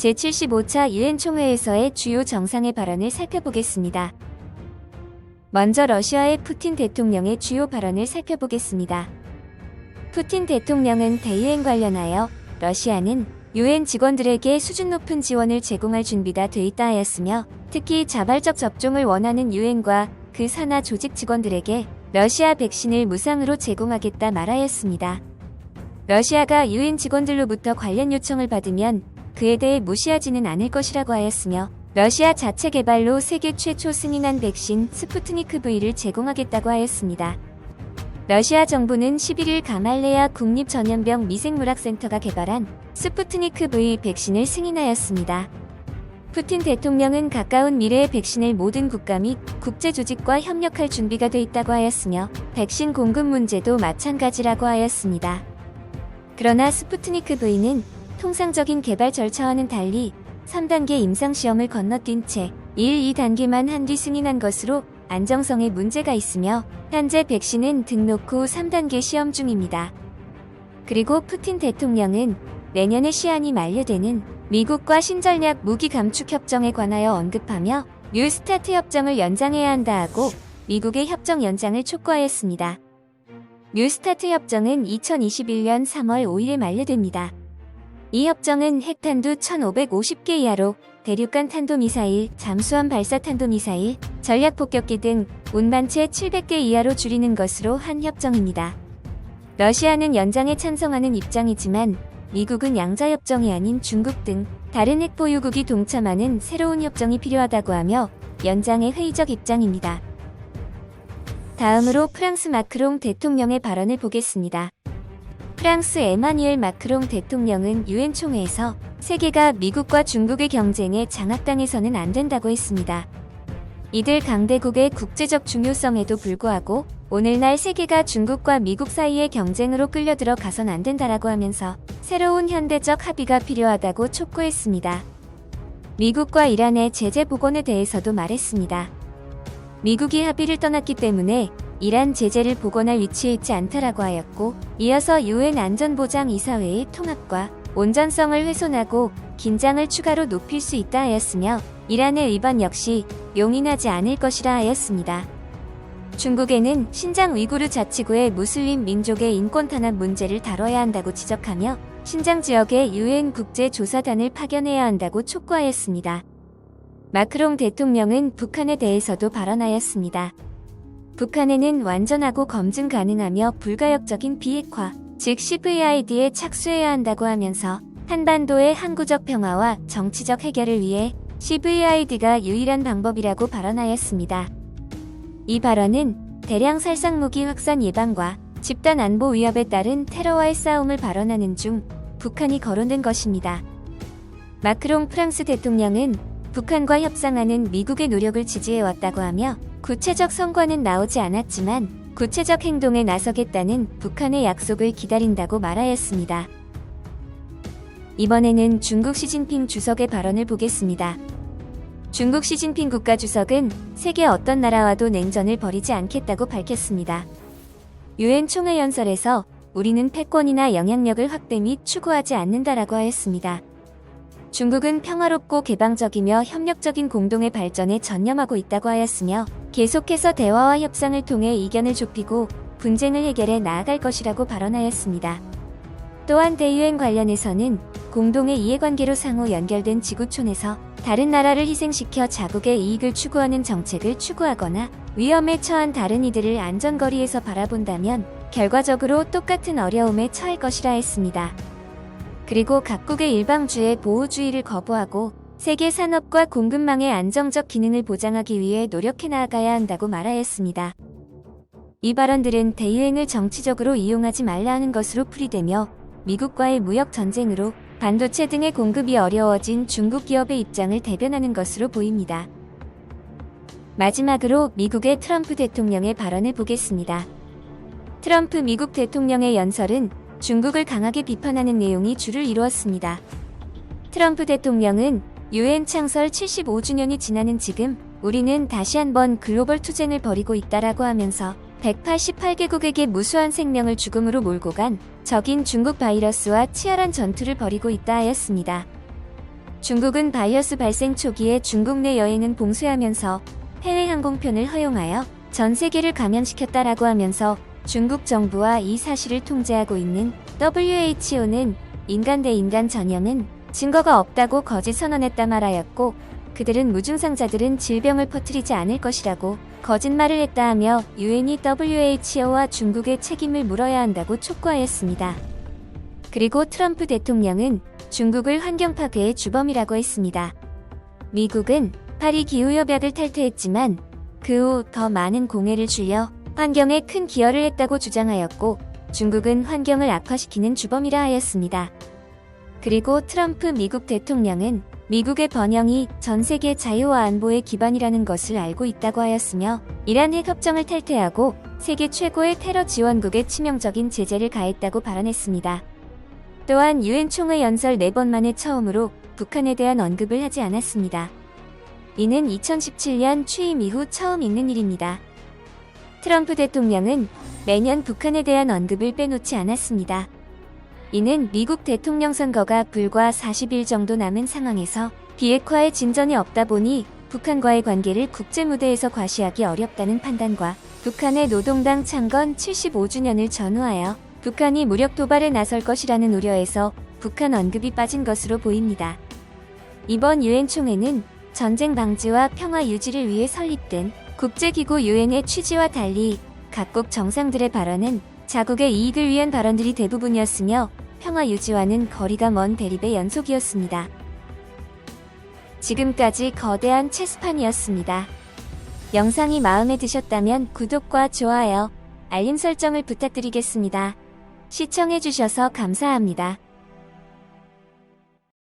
제75차 유엔 총회에서의 주요 정상의 발언을 살펴보겠습니다. 먼저 러시아의 푸틴 대통령의 주요 발언을 살펴보겠습니다. 푸틴 대통령은 대유엔 관련하여 러시아는 유엔 직원들에게 수준 높은 지원을 제공할 준비가 돼 있다 하였으며, 특히 자발적 접종을 원하는 유엔과 그 산하 조직 직원들에게 러시아 백신을 무상으로 제공하겠다 말하였습니다. 러시아가 유엔 직원들로부터 관련 요청을 받으면 그에 대해 무시하지는 않을 것이라고 하였으며, 러시아 자체 개발로 세계 최초 승인한 백신 스푸트니크 V를 제공하겠다고 하였습니다. 러시아 정부는 11일 가말레야 국립전염병 미생물학센터가 개발한 스푸트니크 V 백신을 승인하였습니다. 푸틴 대통령은 가까운 미래의 백신을 모든 국가 및 국제조직과 협력할 준비가 돼 있다고 하였으며, 백신 공급 문제도 마찬가지라고 하였습니다. 그러나 스푸트니크 V는 통상적인 개발 절차와는 달리 3단계 임상시험을 건너뛴 채 1, 2단계만 한 뒤 승인한 것으로 안정성에 문제가 있으며, 현재 백신은 등록 후 3단계 시험 중입니다. 그리고 푸틴 대통령은 내년에 시한이 만료되는 미국과 신전략 무기 감축 협정에 관하여 언급하며 뉴스타트 협정을 연장해야 한다 하고 미국의 협정 연장을 촉구하였습니다. 뉴스타트 협정은 2021년 3월 5일에 만료됩니다. 이 협정은 핵탄두 1550개 이하로 대륙간 탄도미사일, 잠수함 발사 탄도미사일, 전략폭격기 등 운반체 700개 이하로 줄이는 것으로 한 협정입니다. 러시아는 연장에 찬성하는 입장이지만 미국은 양자협정이 아닌 중국 등 다른 핵보유국이 동참하는 새로운 협정이 필요하다고 하며 연장에 회의적 입장입니다. 다음으로 프랑스 마크롱 대통령의 발언을 보겠습니다. 프랑스 에마뉘엘 마크롱 대통령은 유엔 총회에서 세계가 미국과 중국의 경쟁에 장악당해서는 안 된다고 했습니다. 이들 강대국의 국제적 중요성에도 불구하고 오늘날 세계가 중국과 미국 사이의 경쟁으로 끌려들어 가선 안 된다라고 하면서 새로운 현대적 합의가 필요하다고 촉구했습니다. 미국과 이란의 제재 복원에 대해서도 말했습니다. 미국이 합의를 떠났기 때문에 이란 제재를 복원할 위치에 있지 않다라고 하였고, 이어서 유엔 안전보장이사회의 통합과 온전성을 훼손하고 긴장을 추가로 높일 수 있다 하였으며, 이란의 위반 역시 용인하지 않을 것이라 하였습니다. 중국에는 신장 위구르 자치구의 무슬림 민족의 인권 탄압 문제를 다뤄야 한다고 지적하며 신장 지역에 유엔 국제조사단을 파견해야 한다고 촉구하였습니다. 마크롱 대통령은 북한에 대해서도 발언하였습니다. 북한에는 완전하고 검증 가능하며 불가역적인 비핵화, 즉 CVID에 착수해야 한다고 하면서 한반도의 항구적 평화와 정치적 해결을 위해 CVID가 유일한 방법이라고 발언하였습니다. 이 발언은 대량 살상무기 확산 예방과 집단 안보 위협에 따른 테러와의 싸움을 발언하는 중 북한이 거론된 것입니다. 마크롱 프랑스 대통령은 북한과 협상하는 미국의 노력을 지지해왔다고 하며, 구체적 성과는 나오지 않았지만 구체적 행동에 나서겠다는 북한의 약속을 기다린다고 말하였습니다. 이번에는 중국 시진핑 주석의 발언을 보겠습니다. 중국 시진핑 국가주석은 세계 어떤 나라와도 냉전을 벌이지 않겠다고 밝혔습니다. 유엔 총회 연설에서 우리는 패권이나 영향력을 확대 및 추구하지 않는다라고 하였습니다. 중국은 평화롭고 개방적이며 협력적인 공동의 발전에 전념하고 있다고 하였으며, 계속해서 대화와 협상을 통해 이견을 좁히고 분쟁을 해결해 나아갈 것이라고 발언하였습니다. 또한 대유엔 관련해서는 공동의 이해관계로 상호 연결된 지구촌에서 다른 나라를 희생시켜 자국의 이익을 추구하는 정책을 추구하거나 위험에 처한 다른 이들을 안전거리에서 바라본다면 결과적으로 똑같은 어려움에 처할 것이라 했습니다. 그리고 각국의 일방주의 보호주의를 거부하고 세계 산업과 공급망의 안정적 기능을 보장하기 위해 노력해 나아가야 한다고 말하였습니다. 이 발언들은 대유행을 정치적으로 이용하지 말라 하는 것으로 풀이되며, 미국과의 무역 전쟁으로 반도체 등의 공급이 어려워진 중국 기업의 입장을 대변하는 것으로 보입니다. 마지막으로 미국의 트럼프 대통령의 발언을 보겠습니다. 트럼프 미국 대통령의 연설은 중국을 강하게 비판하는 내용이 주를 이루었습니다. 트럼프 대통령은 유엔 창설 75주년이 지나는 지금 우리는 다시 한번 글로벌 투쟁을 벌이고 있다라고 하면서 188개국에게 무수한 생명을 죽음으로 몰고 간 적인 중국 바이러스와 치열한 전투를 벌이고 있다 하였습니다. 중국은 바이러스 발생 초기에 중국 내 여행은 봉쇄하면서 해외 항공편을 허용하여 전 세계를 감염시켰다라고 하면서 중국 정부와 이 사실을 통제하고 있는 WHO는 인간 대 인간 전염은 증거가 없다고 거짓 선언했다 말하였고, 그들은 무증상자들은 질병을 퍼뜨리지 않을 것이라고 거짓말을 했다 하며 유엔이 WHO와 중국의 책임을 물어야 한다고 촉구하였습니다. 그리고 트럼프 대통령은 중국을 환경 파괴의 주범이라고 했습니다. 미국은 파리 기후협약을 탈퇴했지만 그 후 더 많은 공해를 줄여 환경에 큰 기여를 했다고 주장하였고, 중국은 환경을 악화시키는 주범이라 하였습니다. 그리고 트럼프 미국 대통령은 미국의 번영이 전 세계 자유와 안보의 기반이라는 것을 알고 있다고 하였으며, 이란 핵협정을 탈퇴하고 세계 최고의 테러 지원국에 치명적인 제재를 가했다고 발언했습니다. 또한 유엔 총회 연설 4번 만에 처음으로 북한에 대한 언급을 하지 않았습니다. 이는 2017년 취임 이후 처음 있는 일입니다. 트럼프 대통령은 매년 북한에 대한 언급을 빼놓지 않았습니다. 이는 미국 대통령 선거가 불과 40일 정도 남은 상황에서 비핵화의 진전이 없다 보니 북한과의 관계를 국제 무대에서 과시하기 어렵다는 판단과 북한의 노동당 창건 75주년을 전후하여 북한이 무력 도발에 나설 것이라는 우려에서 북한 언급이 빠진 것으로 보입니다. 이번 유엔 총회는 전쟁 방지와 평화 유지를 위해 설립된 국제기구 유엔의 취지와 달리 각국 정상들의 발언은 자국의 이익을 위한 발언들이 대부분이었으며, 평화 유지와는 거리가 먼 대립의 연속이었습니다. 지금까지 거대한 체스판이었습니다. 영상이 마음에 드셨다면 구독과 좋아요, 알림 설정을 부탁드리겠습니다. 시청해주셔서 감사합니다.